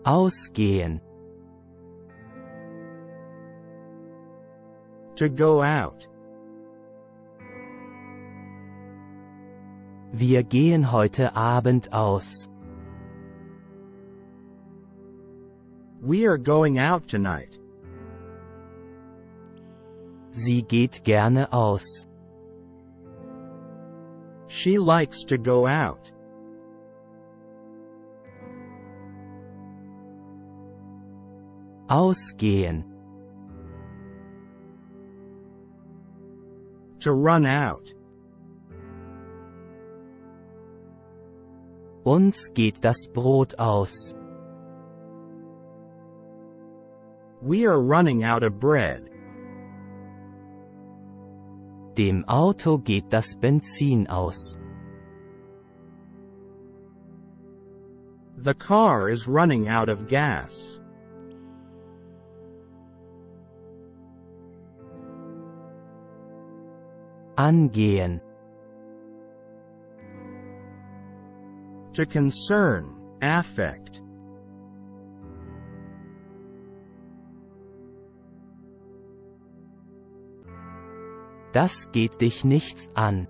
Ausgehen. To go out. Wir gehen heute Abend aus. We are going out tonight. Sie geht gerne aus. She likes to go out. Ausgehen. To run out. Uns geht das Brot aus. We are running out of bread. Dem Auto geht das Benzin aus. The car is running out of gas. Angehen. To concern, affect. Das geht dich nichts an.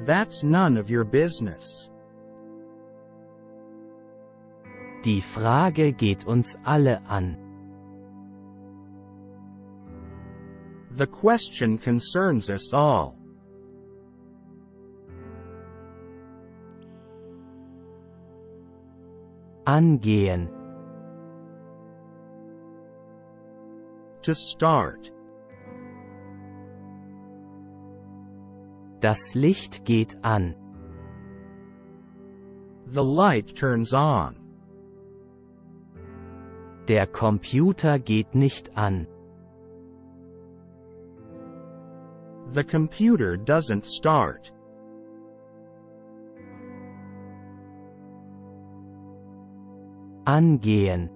That's none of your business. Die Frage geht uns alle an. The question concerns us all. Angehen. To start. Das Licht geht an. The light turns on. Der Computer geht nicht an. The computer doesn't start. Angehen.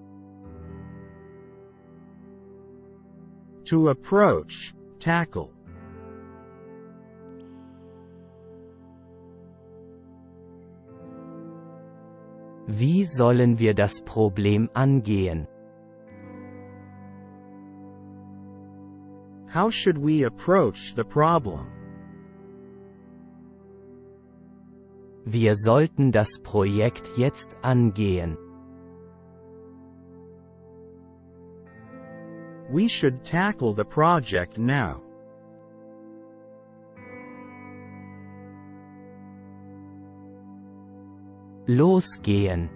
To approach, tackle. Wie sollen wir das Problem angehen? How should we approach the problem? Wir sollten das Projekt jetzt angehen. We should tackle the project now. Losgehen.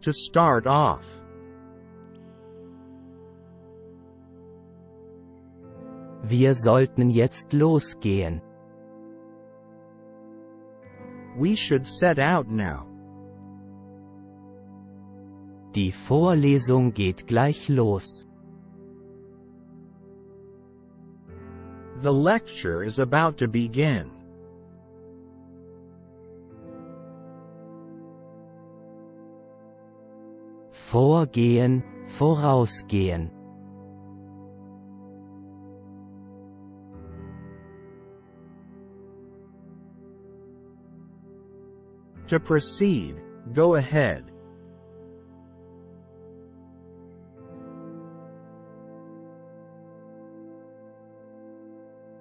To start off. Wir sollten jetzt losgehen. We should set out now. Die Vorlesung geht gleich los. The lecture is about to begin. Vorgehen, vorausgehen. To proceed, go ahead.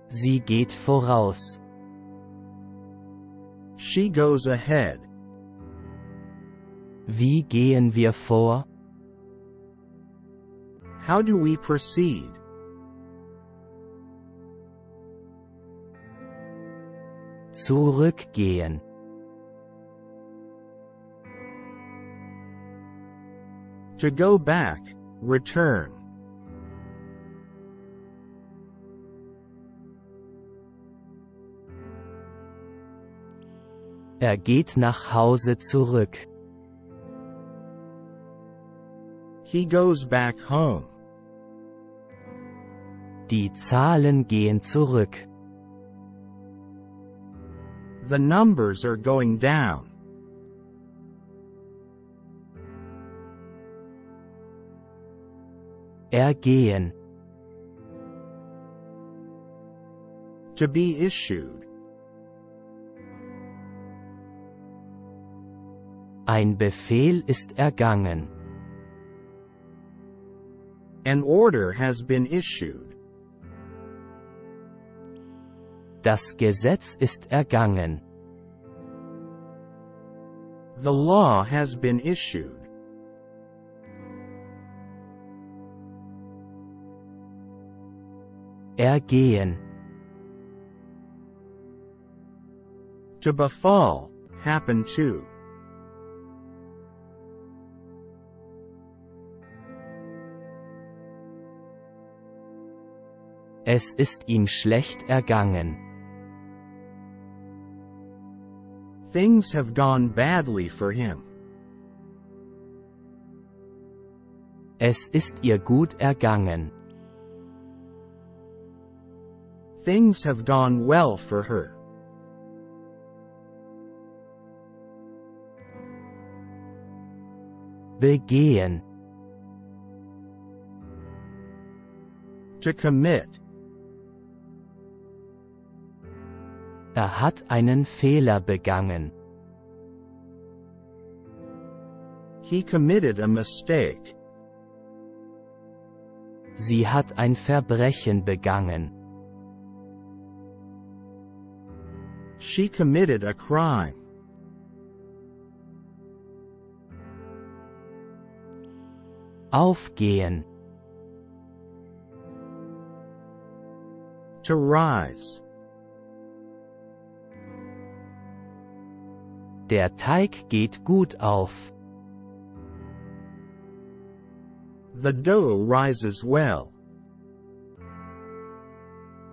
Sie geht voraus. She goes ahead. Wie gehen wir vor? How do we proceed? Zurückgehen. To go back, return. Er geht nach Hause zurück. He goes back home. Die Zahlen gehen zurück. The numbers are going down. Ergehen. To be issued. Ein Befehl ist ergangen. An order has been issued. Das Gesetz ist ergangen. The law has been issued. Ergehen. To befall, happen to. Es ist ihm schlecht ergangen. Things have gone badly for him. Es ist ihr gut ergangen. Things have gone well for her. Begehen. To commit. Hat einen Fehler begangen. He committed a mistake. Sie hat ein Verbrechen begangen. She committed a crime. Aufgehen. To rise. Der Teig geht gut auf. The dough rises well.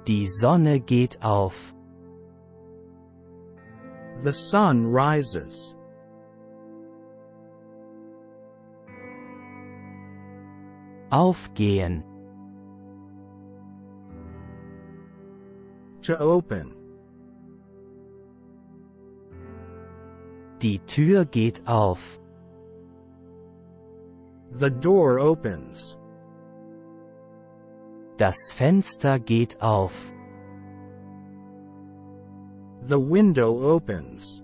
Die Sonne geht auf. The sun rises. Aufgehen. To open. Die Tür geht auf. The door opens. Das Fenster geht auf. The window opens.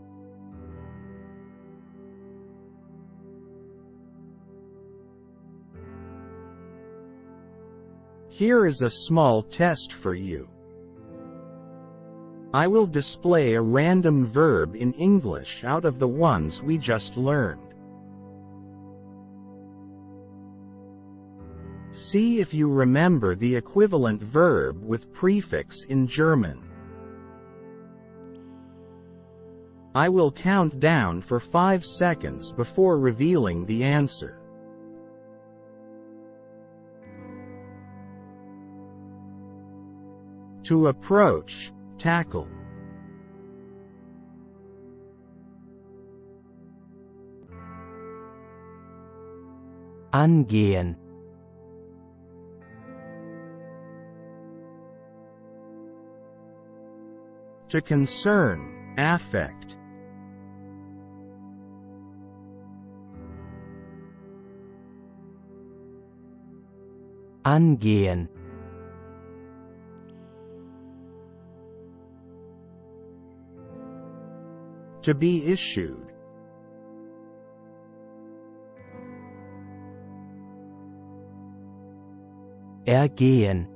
Here is a small test for you. I will display a random verb in English out of the ones we just learned. See if you remember the equivalent verb with prefix in German. I will count down for 5 seconds before revealing the answer. To approach, tackle. Angehen. To concern, affect. Angehen. To be issued. Ergehen.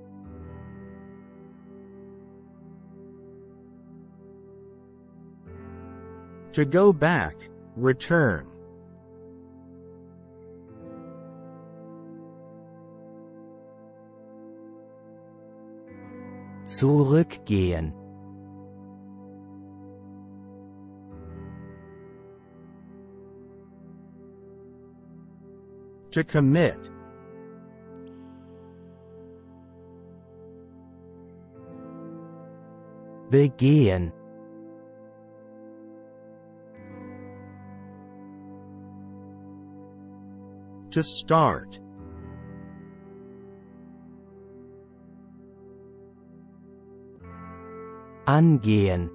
To go back, return. Zurückgehen. To commit. Begehen. To start. Angehen.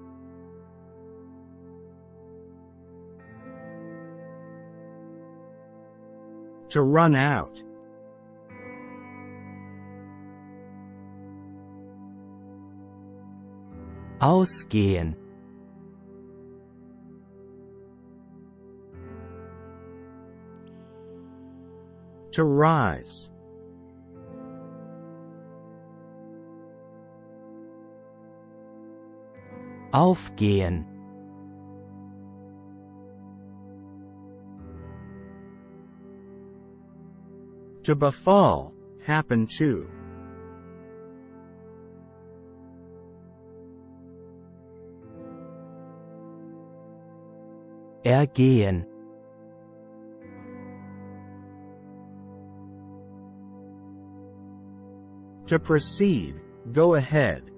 To run out. Ausgehen. To rise. Aufgehen. To befall, happen to. Ergehen. To proceed, go ahead.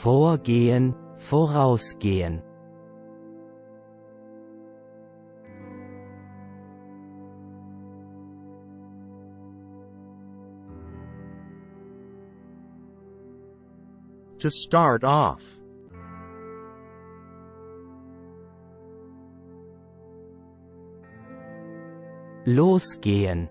Vorgehen, vorausgehen. To start off. Losgehen.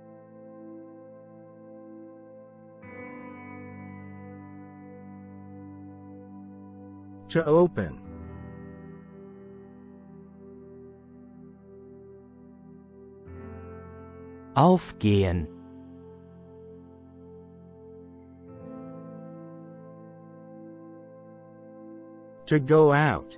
To open. Aufgehen. To go out.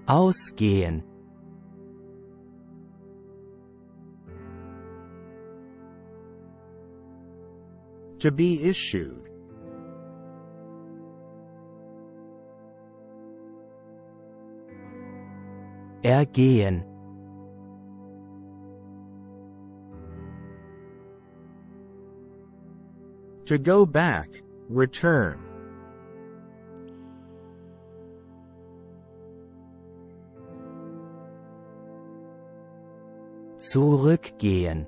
Ausgehen. To be issued. Ergehen. To go back, return. Zurückgehen.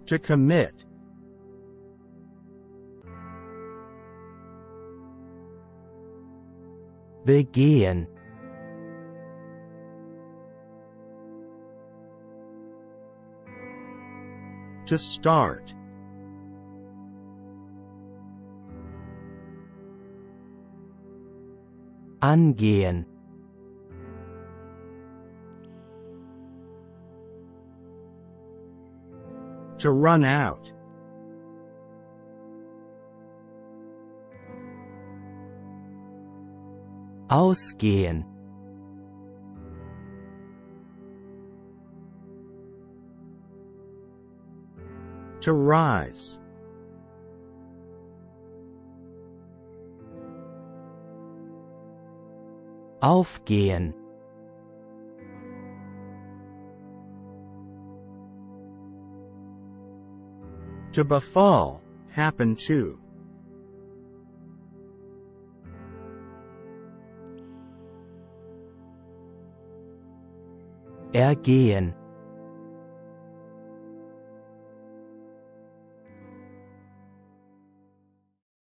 To commit. Begehen. To start. Angehen. To run out. Ausgehen. To rise. Aufgehen. To befall, happen to. Ergehen.